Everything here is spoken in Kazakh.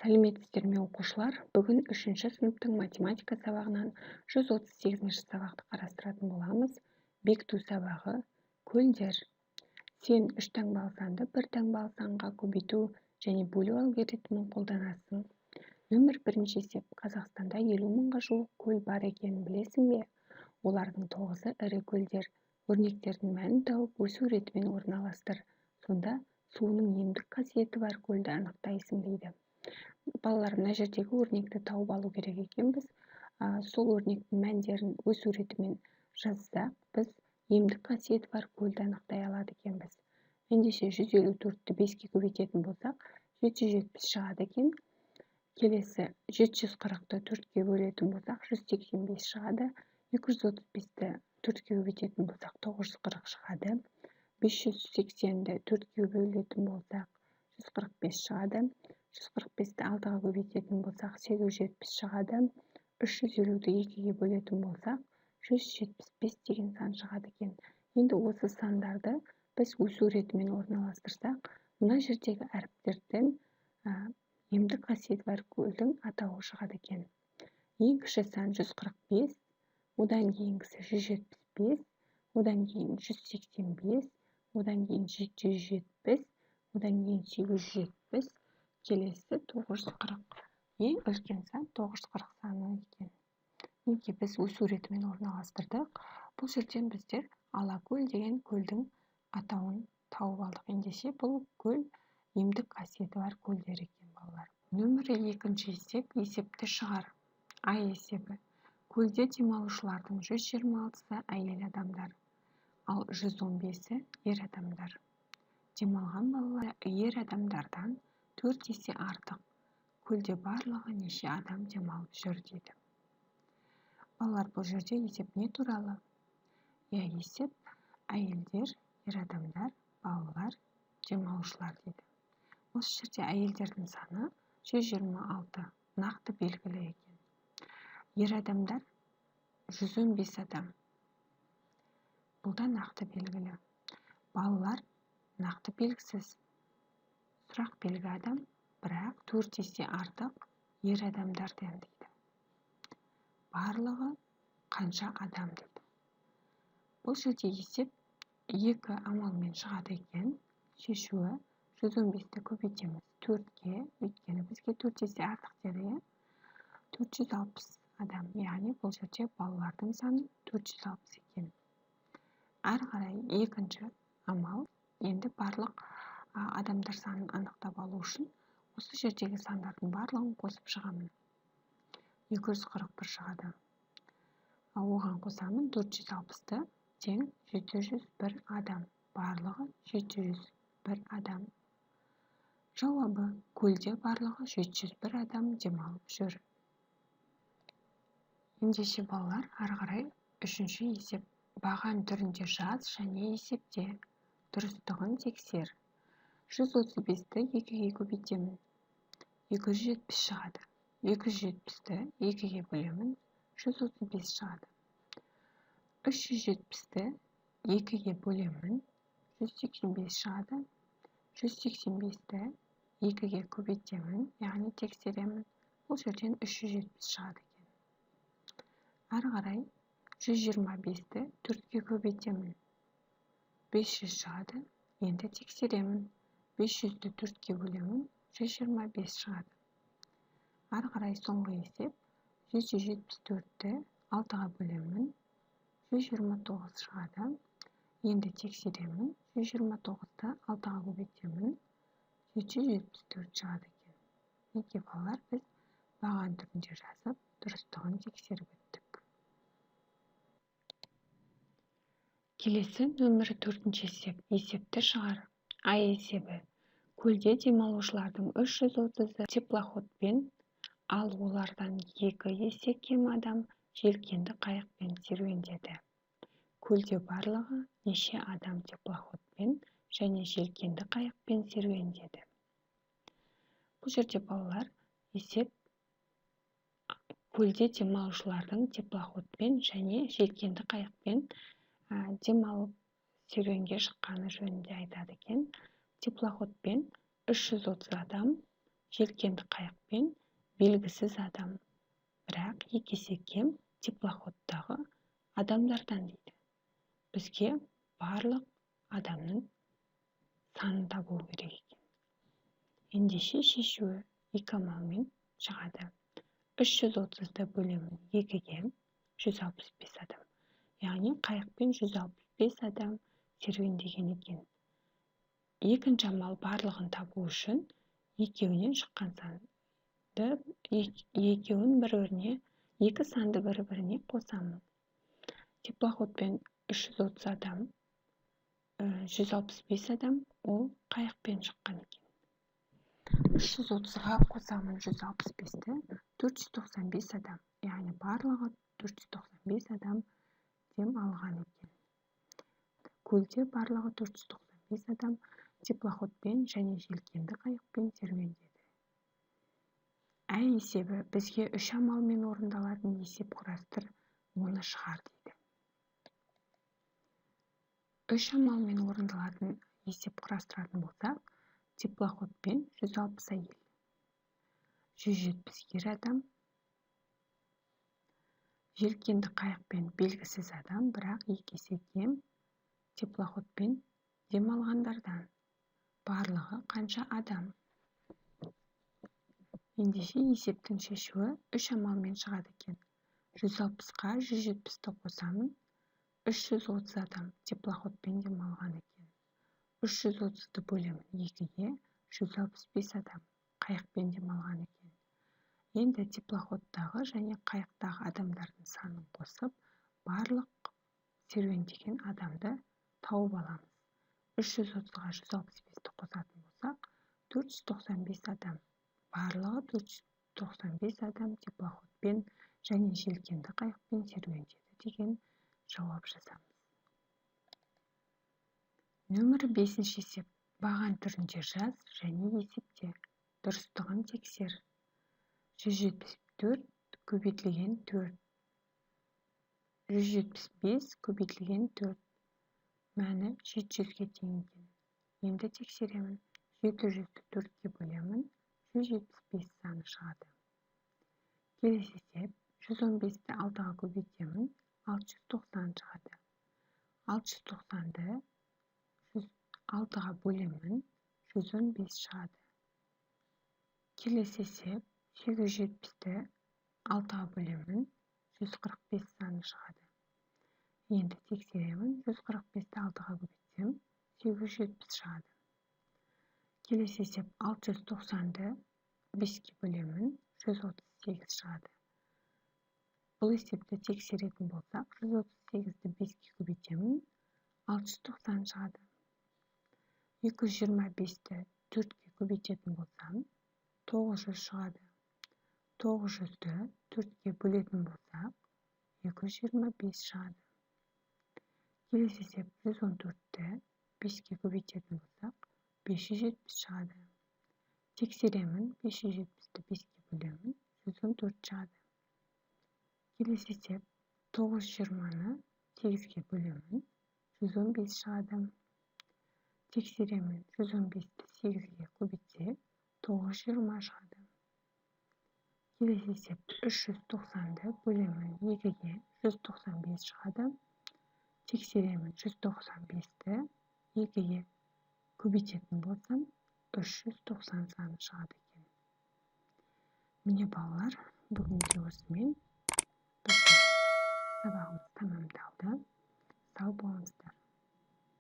Сәлеметсіздер ме оқушылар? Бүгін 3-ші сыныптың математика сабағынан 138-ші сабақты қарастыратын боламыз. Бекіту сабағы көлдер. Сен 3 таңбалы санды 1 таңбалы санға көбейту және бөлу алгоритмін қолданасың. Нөмір 1-ші есеп. Қазақстанда 50 мыңға жуық көл бар екенін білесің бе? Олардың 9-ы ірі көлдер. Өрнектердің мәнін тауып өсу ретімен орналастыр. Сонда суының емдік қасиеті бар көлді анықтайсың дейді. Балалар, мына жердегі өрнекті тауып алу керек екенбіз. Сол өрнектің мәндерін өсу ретімен жазсақ, біз емдік қасиеті бар көлді анықтай алады екенбіз. Ендеше 154-ті 5-ке көбейтетін болсақ, 770 шығады екен. Келесі 740-ты 4-ке бөлетін болсақ, 185 шығады. 235-ті 4-ке көбейтетін болсақ, 940 шығады. 580-ді 4-ке бөлетін болсақ, 145 шығады. 145-ті 6-ға көбейтетін болсақ, 870 шығады. 350-ді 2-ге бөлетін болсақ, 175 деген сан шығады екен. Енді осы сандарды біз өсу ретімен орналастырсақ, мына жердегі әріптерден емдік қасиеті бар көлдің атауы шығады екен. Ең кіші сан 145, одан кейінгісі 175, одан кейін 185, одан кейін 770, одан кейін 870, келесі 940. Ең үлкен сан 940 саны екен. Неге біз өсу ретімен орналастырдық? Бұл жерден біздер Алакөл деген көлдің атауын тауып алдық. Ендеше бұл көл емдік қасиеті бар көлдер екен, балалар. Нөмірі 2-ші есеп. Есепті шығар. А есебі. Көлде демалушылардың 126-сы әйел адамдар, ал 115-і ер адамдар. Демалған балалар ер адамдардан 4 есе артық. Көлде барлығы неше адам демалып жүр дейді. Балалар, бұл жерде есеп не туралы? Есеп әйелдер, ер адамдар, балалар, демалушылар дейді. Осы жерде әйелдердің саны 126 нақты белгілі екен. Ер адамдар 115 адам. Бұл да нақты белгілі. Балалар нақты белгісіз. Сұрақ белгі адам, бірақ 4 есе артық ер адамдардан дейді. Барлығы қанша адам дейді. Бұл жерде есеп 2 амалмен шығады екен. Шешуі 115-ті көбейтеміз 4-ке, өйткені бізге 4 есе артық деді. 460 адам, яғни бұл жерде балалардың саны 460 екен. Әрі қарай екінші амал, енді барлық адамдар санын анықтап алу үшін осы жердегі сандардың барлығын қосып шығамын. 241 шығады. Оған қосамын 460-ты тең 701 адам. Барлығы 701 адам. Жауабы: көлде барлығы 701 адам демалып жүр. Ендеше балалар, ары қарай 3-ші есеп. Баған түрінде жаз және есепте. Дұрыстығын тексер. 135-ті 2-ге көбейтемін. 270 шығады. 270-ті 2-ге бөлемін. 135 шығады. 370-ті 2-ге бөлемін. 185 шығады. 185-ті 2-ге көбейтемін, яғни тексеремін. Бұл жерден 370 шығады екен. Әрі қарай 125-ті 4-ге көбейтемін. 500 шығады. Енді тексеремін. 500-ті 4-ке бөлемін. 125 шығады. Әрі қарай соңғы есеп. 174-ті 6-ға бөлемін. 129 шығады. Енді тексеремін. 129-ті 6-ға көбейтемін. 774 шығады екен. Неге балалар, біз баған түрінде жазып, дұрыстығын тексеріп өттік. Келесі нөмірі 4-ші есеп. Есепті шығар. А есебі. Көлде демалушылардың 330-ы теплоходпен, ал олардан 2 есе кем адам желкенді қайықпен серуендеді. Көлде барлығы неше адам теплоходпен және желкенді қайықпен серуендеді. Бұл жерде балалар, есеп көлде демалушылардың теплоходпен және желкенді қайықпен демалып серуенге шыққаны жөнінде айтады екен. Теплоходпен 330 адам, желкенді қайықпен белгісіз адам, бірақ 2 есе кем теплоходтағы адамдардан дейді. Бізге барлық адамның санын табу керек екен. Ендеше шешуі 2 амалмен шығады. 330-ды бөлемін 2-ге 165 адам. Яғни қайықпен 165 адам серуендеген екен. Екінші амал барлығын табу үшін екеуінен шыққан санды екі санды бір-біріне қосамын. Теплоходпен 330 адам, 165 адам, ол қайықпен шыққан екен. 330-ға қосамын 165-ті, 495 адам, яғни барлығы 495 адам дем алған екен. Көлде барлығы 495 адам теплоходпен және желкенді қайықпен серуендеді. Әй есебі бізге 3 амалмен орындалатын есеп құрастыр, оны шығар дейді. 3 амалмен орындалатын есеп құрастыратын болсақ, теплоходпен 160 әйел, 170 ер адам, желкенді қайықпен белгісіз адам, бірақ 2 есе кем теплоходпен демалғандардан. Барлығы қанша адам? Ендеше есептің шешуі 3 амалмен шығады екен. 160-қа 170-ті қосамын, 330 адам теплоходпен демалған екен. 330-ды бөлемін 2-ге 165 адам қайықпен демалған екен. Енді теплоходтағы және қайықтағы адамдардың санын қосып, барлық серуендеген адамды тауып аламыз. 330-ға 165-ті қосатын болсақ, 495 адам. Барлығы 495 адам теплоходпен және желкенді қайықпен серуендеді деген жауап жазамыз. Нөмірі 5-ші есеп. Баған түрінде жаз және есепте. Дұрыстығын тексер. 174 көбейтілген 4. 175 көбейтілген 4. Мәні 700-ге тең екен. Енді тексеремін. 700-ді 4-ке бөлемін, 175 саны шығады. Келесі есеп. 115-ті 6-ға көбейтемін, 690 шығады. 690-ды 6-ға бөлемін, 115 шығады. Келесі есеп. 870-ті 6-ға бөлемін, 145 саны шығады. Енді тексеремін. 145-ті 6-ға көбейтсем, 870 шығады. Келесі есеп. 690-ды 5-ке бөлемін, 138 шығады. Бұл есепті тексеретін болсақ, 138-ді 5-ке көбейтемін, 690 шығады. 225-ті 4-ке көбейтетін болсам, 900 шығады. 900-ді 4-ке бөлетін болсақ, 225 шығады. Келесі есеп. 114-ті 5-ке көбейтетін болсақ, 570 шығады. Тексеремін. 570-ті 5-ке бөлемін, 114 шығады. Келесі есеп. 920-ны 8-ге бөлемін, 115 шығады. Тексеремін. 115-ті 8-ге көбейтсек, 920 шығады. Келесі есеп. 390-ды бөлемін 2-ге, 195 шығады. Тексеремін. 195-ті 2-ге көбейтетін болсам, 390 саны шығады екен. Міне балалар, бүгінге осымен